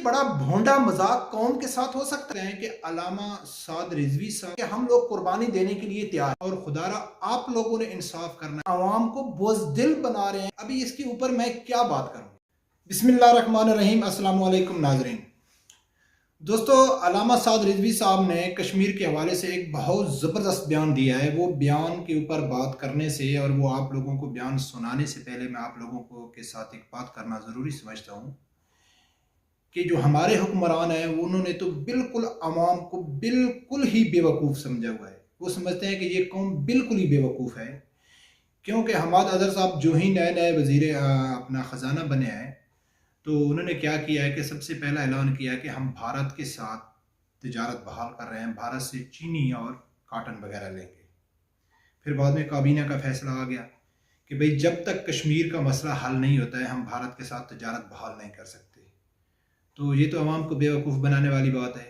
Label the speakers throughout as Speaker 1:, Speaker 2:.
Speaker 1: बड़ा भोंडा मजाक कौम के साथ हो सकता है कि अल्लामा साद रिजवी साहब कि हम लोग कुर्बानी देने के लिए तैयार और खुदारा आप लोगों ने इंसाफ करना है, आवाम को बुज़दिल बना रहे हैं। अभी इसके ऊपर मैं क्या बात करूं। बिस्मिल्लाहिर्रहमानिर्रहीम, अस्सलाम वालेकुम नाज़रीन। दोस्तों, अल्लामा साद रिजवी साहब ने कश्मीर के हवाले से एक बहुत ज़बरदस्त बयान दिया है। वो बयान के ऊपर बात करने से और वो आप लोगों को बयान सुनाने से पहले मैं आप लोगों को के साथ एक बात करना ज़रूरी समझता हूँ कि जो हमारे हुक्मरान हैं उन्होंने तो बिल्कुल आवाम को बिल्कुल ही बेवकूफ़ समझा हुआ है। वो समझते हैं कि ये कौम बिल्कुल ही बेवकूफ़ है, क्योंकि हमाद अज़हर साहब जो ही नए नए वज़ीर अपना ख़जाना बने हैं तो उन्होंने क्या किया है कि सबसे पहला ऐलान किया कि हम भारत के साथ तिजारत बहाल कर रहे हैं, भारत से चीनी और काटन वगैरह लेंगे। फिर बाद में काबीना का फैसला आ गया कि भाई जब तक कश्मीर का मसला हल नहीं होता है हम भारत के साथ तिजारत बहाल नहीं कर सकते। तो ये तो आवाम को बेवकूफ़ बनाने वाली बात है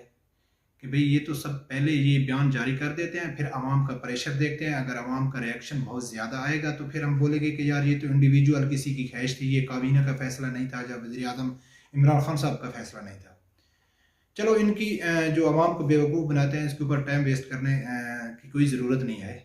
Speaker 1: कि भाई ये तो सब पहले ये बयान जारी कर देते हैं, फिर आवाम का प्रेशर देखते हैं। अगर आवाम का रिएक्शन बहुत ज़्यादा आएगा तो फिर हम बोलेंगे कि यार ये तो इंडिविजुअल किसी की ख्वाहिश थी, ये काबीना का फैसला नहीं था, जब वज़ीर आज़म इमरान खान साहब का फैसला नहीं था। चलो, इनकी जो आवाम को बेवकूफ़ बनाते हैं इसके ऊपर टाइम वेस्ट करने की कोई ज़रूरत नहीं है।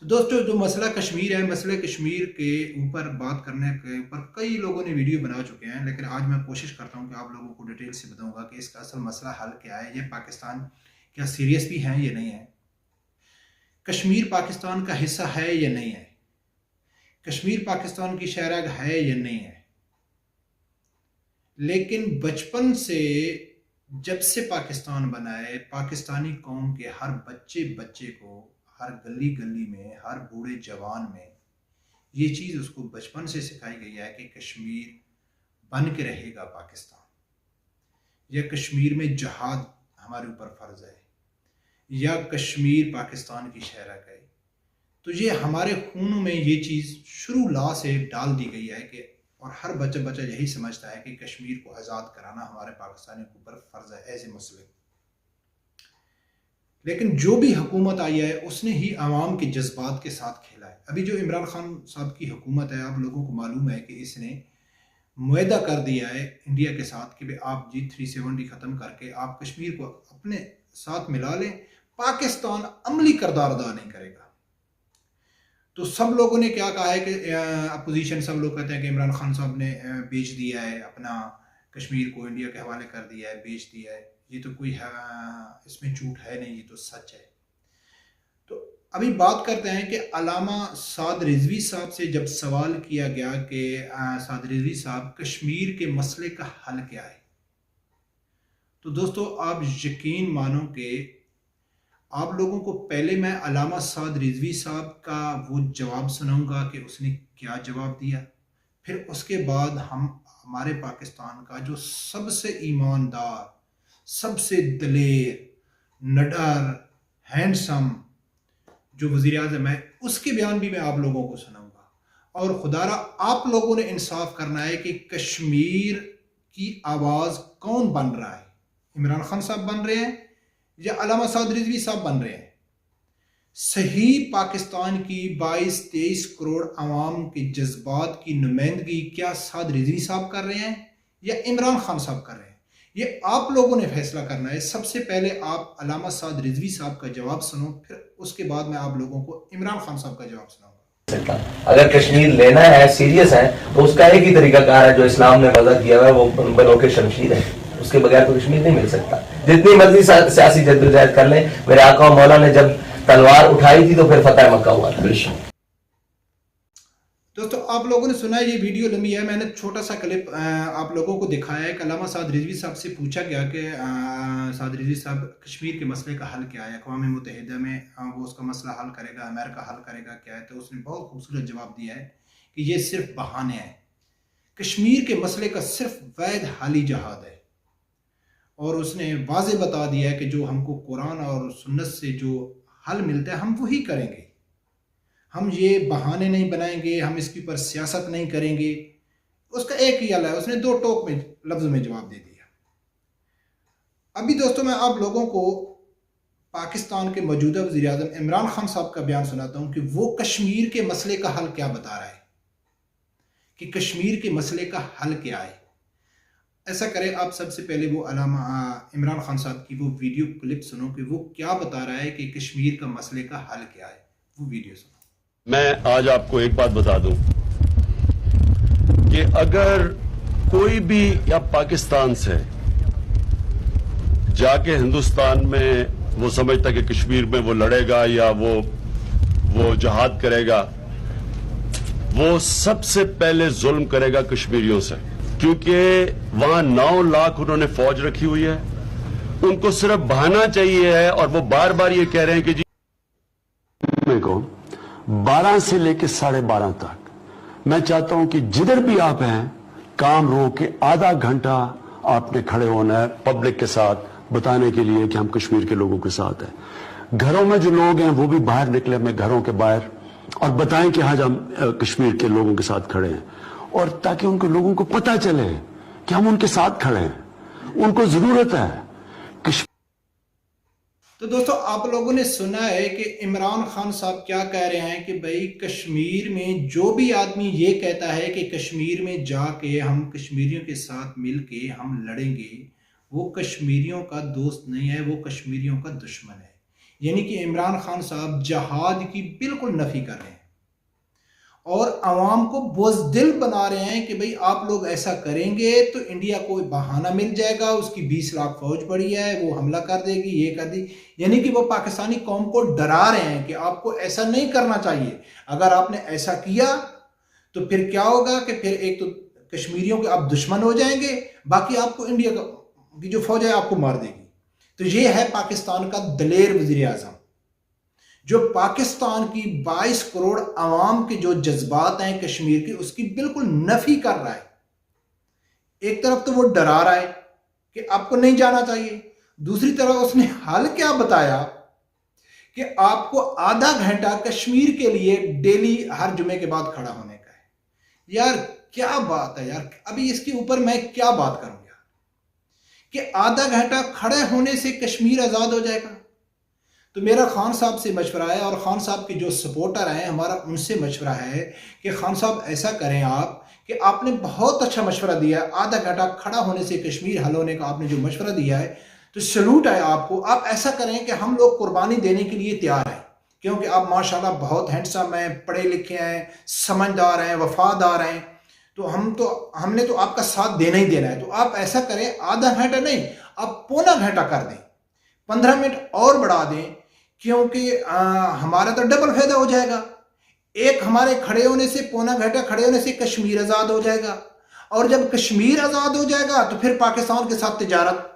Speaker 1: तो दोस्तों, जो मसला कश्मीर है, मसले कश्मीर के ऊपर बात करने के ऊपर कई लोगों ने वीडियो बना चुके हैं, लेकिन आज मैं कोशिश करता हूँ कि आप लोगों को डिटेल से बताऊँगा कि इसका असल मसला हल क्या है, ये पाकिस्तान क्या सीरियस भी हैं या नहीं है, कश्मीर पाकिस्तान का हिस्सा है या नहीं है, कश्मीर पाकिस्तान की शहरग है या नहीं है। लेकिन बचपन से जब से पाकिस्तान बना है, पाकिस्तानी कौम के हर बच्चे बच्चे को, हर गली गली में, हर बूढ़े जवान में ये चीज़ उसको बचपन से सिखाई गई है कि कश्मीर बन के रहेगा पाकिस्तान, या कश्मीर में जहाद हमारे ऊपर फ़र्ज़ है, या कश्मीर पाकिस्तान की शहरग है। तो ये हमारे खून में ये चीज़ शुरू ला से डाल दी गई है कि और हर बच्चा बच्चा यही समझता है कि कश्मीर को आज़ाद कराना हमारे पाकिस्तानियों के ऊपर फ़र्ज़ है ऐसे मसले। लेकिन जो भी हुकूमत आई है उसने ही आवाम के जज्बात के साथ खेला है। अभी जो इमरान खान साहब की हुकूमत है, आप लोगों को मालूम है कि इसने मुआहदा कर दिया है इंडिया के साथ कि भाई आप G370 ख़त्म करके आप कश्मीर को अपने साथ मिला लें, पाकिस्तान अमली किरदार अदा नहीं करेगा। तो सब लोगों ने क्या कहा है कि अपोजिशन सब लोग कहते हैं कि इमरान खान साहब ने बेच दिया है अपना कश्मीर को, इंडिया के हवाले कर दिया है, बेच दिया है। ये तो कोई इसमें झूठ है नहीं, ये तो सच है। तो अभी बात करते हैं कि अल्लामा साद रिजवी साहब से जब सवाल किया गया कि साद रिजवी साहब कश्मीर के मसले का हल क्या है, तो दोस्तों आप यकीन मानो कि आप लोगों को पहले मैं अल्लामा साद रिजवी साहब का वो जवाब सुनाऊंगा कि उसने क्या जवाब दिया। फिर उसके बाद हम हमारे पाकिस्तान का जो सबसे ईमानदार, सबसे दलेर, निडर, हैंडसम जो वज़ीर आज़म है उसके बयान भी मैं आप लोगों को सुनाऊंगा। और खुदारा आप लोगों ने इंसाफ करना है कि कश्मीर की आवाज़ कौन बन रहा है, इमरान खान साहब बन रहे हैं या अल्लामा साद रिजवी साहब बन रहे हैं। सही पाकिस्तान की 22-23 करोड़ आवाम के जज्बात की नुमाइंदगी क्या साद रिजवी साहब कर रहे हैं या इमरान खान साहब कर रहे हैं, ये आप लोगों ने फैसला करना है। सबसे पहले आप अल्लामा साद रिजवी साहब का जवाब सुनो, फिर उसके बाद मैं आप लोगों को इमरान खान साहब का जवाब सुनाऊंगा।
Speaker 2: अगर कश्मीर लेना है, सीरियस है, तो उसका एक ही तरीकाकार है जो इस्लाम ने वज़ा किया हुआ है, वो बनो के शमशीर है। उसके बगैर तो कश्मीर नहीं मिल सकता। जितनी मर्जी सियासी जद्दोजहद कर लें, मेरे आका और मौला ने जब तलवार उठाई थी तो फिर फतह मक्का हुआ था।
Speaker 1: दोस्तों, आप लोगों ने सुना है, ये वीडियो लंबी है, मैंने छोटा सा क्लिप आप लोगों को दिखाया है कि अल्लामा साद रिजवी साहब से पूछा गया कि साद रिजवी साहब कश्मीर के मसले का हल क्या है, अक़वाम मुत्तहिदा में वो उसका मसला हल करेगा, अमेरिका हल करेगा क्या है। तो उसने बहुत खूबसूरत जवाब दिया है कि ये सिर्फ बहाने हैं, कश्मीर के मसले का सिर्फ वैध हाली जहाद है। और उसने वाज़े बता दिया है कि जो हमको कुरान और सुन्नत से जो हल मिलता है हम वही करेंगे, हम ये बहाने नहीं बनाएंगे, हम इसके ऊपर सियासत नहीं करेंगे। उसका एक ही हल है, उसने दो टोक में लफ्ज़ में जवाब दे दिया। अभी दोस्तों मैं आप लोगों को पाकिस्तान के मौजूदा वज़ीर आज़म इमरान खान साहब का बयान सुनाता हूँ कि वो कश्मीर के मसले का हल क्या बता रहा है, कि कश्मीर के मसले का हल क्या है। ऐसा करें, आप सबसे पहले वो अलामा इमरान खान साहब की वो वीडियो क्लिप सुनो कि वो क्या बता रहा है कि कश्मीर का मसले का हल क्या है। वो वीडियो सुनो।
Speaker 3: मैं आज आपको एक बात बता दूं कि अगर कोई भी या पाकिस्तान से जाके हिंदुस्तान में वो समझता कि कश्मीर में वो लड़ेगा या वो जहाद करेगा, वो सबसे पहले जुल्म करेगा कश्मीरियों से, क्योंकि वहां 9 लाख उन्होंने फौज रखी हुई है। उनको सिर्फ बहाना चाहिए है और वो बार बार ये कह रहे हैं कि जी
Speaker 4: को 12 से लेकर 12:30 तक मैं चाहता हूं कि जिधर भी आप हैं काम रोक के आधा घंटा आपने खड़े होना है पब्लिक के साथ बताने के लिए कि हम कश्मीर के लोगों के साथ हैं। घरों में जो लोग हैं वो भी बाहर निकले अपने घरों के बाहर और बताएं कि आज हम कश्मीर के लोगों के साथ खड़े हैं, और ताकि उनको लोगों को पता चले कि हम उनके साथ खड़े हैं, उनको जरूरत है।
Speaker 1: तो दोस्तों, आप लोगों ने सुना है कि इमरान खान साहब क्या कह रहे हैं कि भाई कश्मीर में जो भी आदमी ये कहता है कि कश्मीर में जाके हम कश्मीरियों के साथ मिलके हम लड़ेंगे, वो कश्मीरियों का दोस्त नहीं है, वो कश्मीरियों का दुश्मन है। यानी कि इमरान खान साहब जहाद की बिल्कुल नफी कर रहे हैं और आवाम को बुज़दिल बना रहे हैं कि भाई आप लोग ऐसा करेंगे तो इंडिया को बहाना मिल जाएगा, उसकी 20 लाख फौज पड़ी है, वो हमला कर देगी, ये कर दी। यानी कि वो पाकिस्तानी कौम को डरा रहे हैं कि आपको ऐसा नहीं करना चाहिए। अगर आपने ऐसा किया तो फिर क्या होगा कि फिर एक तो कश्मीरियों के आप दुश्मन हो जाएंगे, बाकी आपको इंडिया की जो फौज है आपको मार देगी। तो ये है पाकिस्तान का दलेर वज़ीर आज़म, जो पाकिस्तान की 22 करोड़ आवाम के जो जज्बात हैं कश्मीर के, उसकी बिल्कुल नफी कर रहा है। एक तरफ तो वो डरा रहा है कि आपको नहीं जाना चाहिए, दूसरी तरफ उसने हल क्या बताया कि आपको आधा घंटा कश्मीर के लिए डेली हर जुमे के बाद खड़ा होने का है। यार क्या बात है यार, अभी इसके ऊपर मैं क्या बात करूं यार, कि आधा घंटा खड़े होने से कश्मीर आज़ाद हो जाएगा। तो मेरा खान साहब से मशवरा है और खान साहब के जो सपोर्टर हैं हमारा उनसे मशवरा है कि खान साहब ऐसा करें आप कि आपने बहुत अच्छा मशवरा दिया, आधा घंटा खड़ा होने से कश्मीर हल होने का आपने जो मशवरा दिया है, तो सैल्यूट है आपको। आप ऐसा करें कि हम लोग कुर्बानी देने के लिए तैयार हैं, क्योंकि आप माशाल्लाह बहुत हैंडसम हैं, पढ़े लिखे हैं, समझदार हैं, वफादार हैं, तो हमने तो आपका साथ देना ही देना है। तो आप ऐसा करें, आधा घंटा नहीं, आप पौना घंटा कर दें, 15 मिनट और बढ़ा दें, क्योंकि हमारा तो डबल फायदा हो जाएगा। एक हमारे खड़े होने से, पौना घंटा खड़े होने से कश्मीर आज़ाद हो जाएगा, और जब कश्मीर आज़ाद हो जाएगा तो फिर पाकिस्तान के साथ तिजारत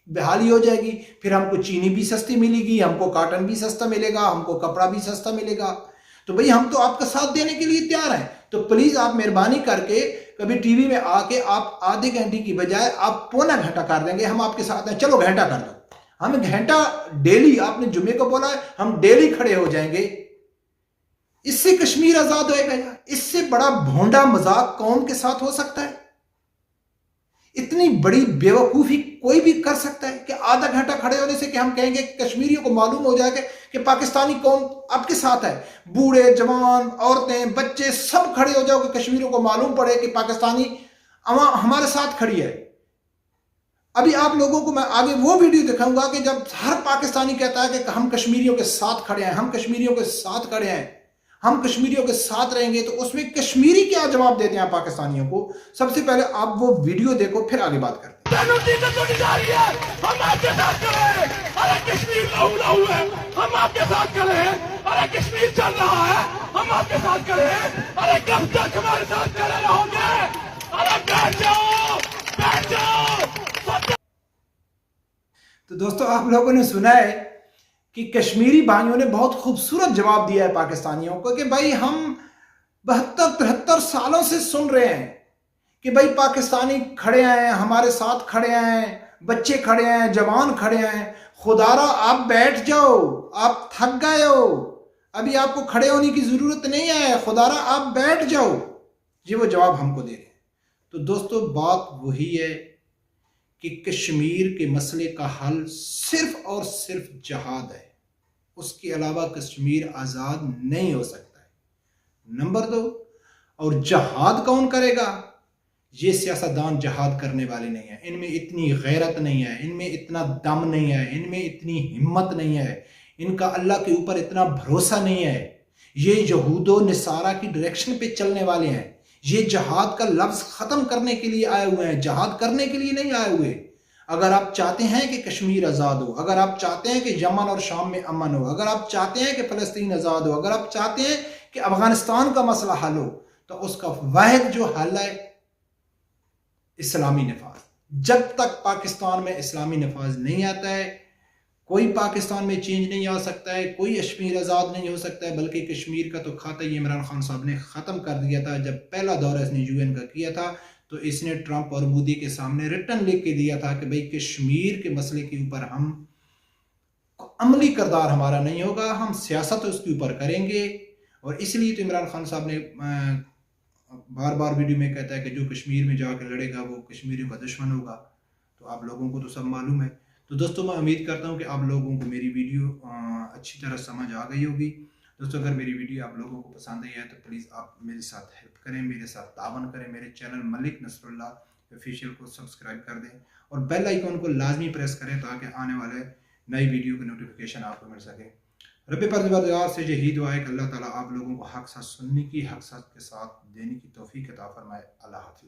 Speaker 1: बहाली हो जाएगी, फिर हमको चीनी भी सस्ती मिलेगी, हमको काटन भी सस्ता मिलेगा, हमको कपड़ा भी सस्ता मिलेगा। तो भाई हम तो आपका साथ देने के लिए तैयार हैं। तो प्लीज़ आप मेहरबानी करके कभी टीवी में आके आप आधे घंटे की बजाय आप पौना घंटा कर देंगे, हम आपके साथ हैं, चलो घंटा कर दो, हम घंटा डेली, आपने जुमे को बोला है, हम डेली खड़े हो जाएंगे, इससे कश्मीर आजाद होएगा यार। इससे बड़ा भोंडा मजाक कौम के साथ हो सकता है? इतनी बड़ी बेवकूफी कोई भी कर सकता है कि आधा घंटा खड़े होने से कि हम कहेंगे कश्मीरियों को मालूम हो जाएगा कि पाकिस्तानी कौम आपके साथ है, बूढ़े जवान औरतें बच्चे सब खड़े हो जाओगे, कश्मीरियों को मालूम पड़े कि पाकिस्तानी अवाम हमारे साथ खड़ी है। अभी आप लोगों को मैं आगे वो वीडियो दिखाऊंगा कि जब हर पाकिस्तानी कहता है कि हम कश्मीरियों के साथ खड़े हैं, हम कश्मीरियों के साथ खड़े हैं, हम कश्मीरियों के साथ रहेंगे, तो उसमें कश्मीरी क्या जवाब देते हैं पाकिस्तानियों को। सबसे पहले आप वो वीडियो देखो, फिर आगे बात करते हैं।
Speaker 5: हम आपके साथ खड़े हैं, अरे कश्मीर हम आपके साथ खड़े हैं, अरे कश्मीर चल रहा है, हम आपके साथ खड़े हैं, अरे कब तक हमारे साथ खड़े रहोगे? अरे बैठ जाओ, बैठ जाओ।
Speaker 1: तो दोस्तों, आप लोगों ने सुना है कि कश्मीरी भाइयों ने बहुत खूबसूरत जवाब दिया है पाकिस्तानियों को कि भाई हम 72-73 सालों से सुन रहे हैं कि भाई पाकिस्तानी खड़े हैं, हमारे साथ खड़े हैं, बच्चे खड़े हैं, जवान खड़े हैं, खुदारा आप बैठ जाओ, आप थक गए हो, अभी आपको खड़े होने की जरूरत नहीं है, खुदारा आप बैठ जाओ। ये वो जवाब हमको दे रहे हैं। तो दोस्तों, बात वही है कि कश्मीर के मसले का हल सिर्फ और सिर्फ जहाद है, उसके अलावा कश्मीर आज़ाद नहीं हो सकता है। नंबर 2, और जहाद कौन करेगा? ये सियासतदान जहाद करने वाले नहीं हैं, इनमें इतनी गैरत नहीं है, इनमें इतना दम नहीं है, इनमें इतनी हिम्मत नहीं है, इनका अल्लाह के ऊपर इतना भरोसा नहीं है। ये यहूदो निसारा की डायरेक्शन पे चलने वाले हैं। ये जहाद का लफ्ज़ ख़त्म करने के लिए आए हुए हैं, जहाद करने के लिए नहीं आए हुए। अगर आप चाहते हैं कि कश्मीर आज़ाद हो, अगर आप चाहते हैं कि यमन और शाम में अमन हो, अगर आप चाहते हैं कि फ़लस्तीन आज़ाद हो, अगर आप चाहते हैं कि अफ़गानिस्तान का मसला हल हो, तो उसका वाहिद जो हल है इस्लामी नफाज। जब तक पाकिस्तान में इस्लामी नफाज नहीं आता है, कोई पाकिस्तान में चेंज नहीं आ सकता है, कोई कश्मीर आज़ाद नहीं हो सकता है। बल्कि कश्मीर का तो खाता ही इमरान खान साहब ने ख़त्म कर दिया था। जब पहला दौरा इसने UN का किया था तो इसने ट्रंप और मोदी के सामने रिटर्न लिख के दिया था कि भाई कश्मीर के मसले के ऊपर हम अमली किरदार हमारा नहीं होगा, हम सियासत उसके ऊपर करेंगे। और इसलिए तो इमरान खान साहब ने बार बार वीडियो में कहता है कि जो कश्मीर में जाकर लड़ेगा वो कश्मीरियों का दुश्मन होगा। तो आप लोगों को तो सब मालूम है। तो दोस्तों मैं उम्मीद करता हूँ कि आप लोगों को मेरी वीडियो अच्छी तरह समझ आ गई होगी। दोस्तों अगर मेरी वीडियो आप लोगों को पसंद आई है तो प्लीज़ आप मेरे साथ हेल्प करें, मेरे साथ तावन करें, मेरे चैनल मलिक नसरुल्लाह ऑफिशियल को सब्सक्राइब कर दें और बेल आइकन को लाजमी प्रेस करें ताकि आने वाले नई वीडियो की नोटिफिकेशन आपको मिल सके। रब्बे परवरदिगार से यही दुआ है कि अल्लाह ताला आप लोगों को हक सच सुनने की, हक सच के साथ देने की तौफीक अता फरमाए। अल्लाह हाफिज़।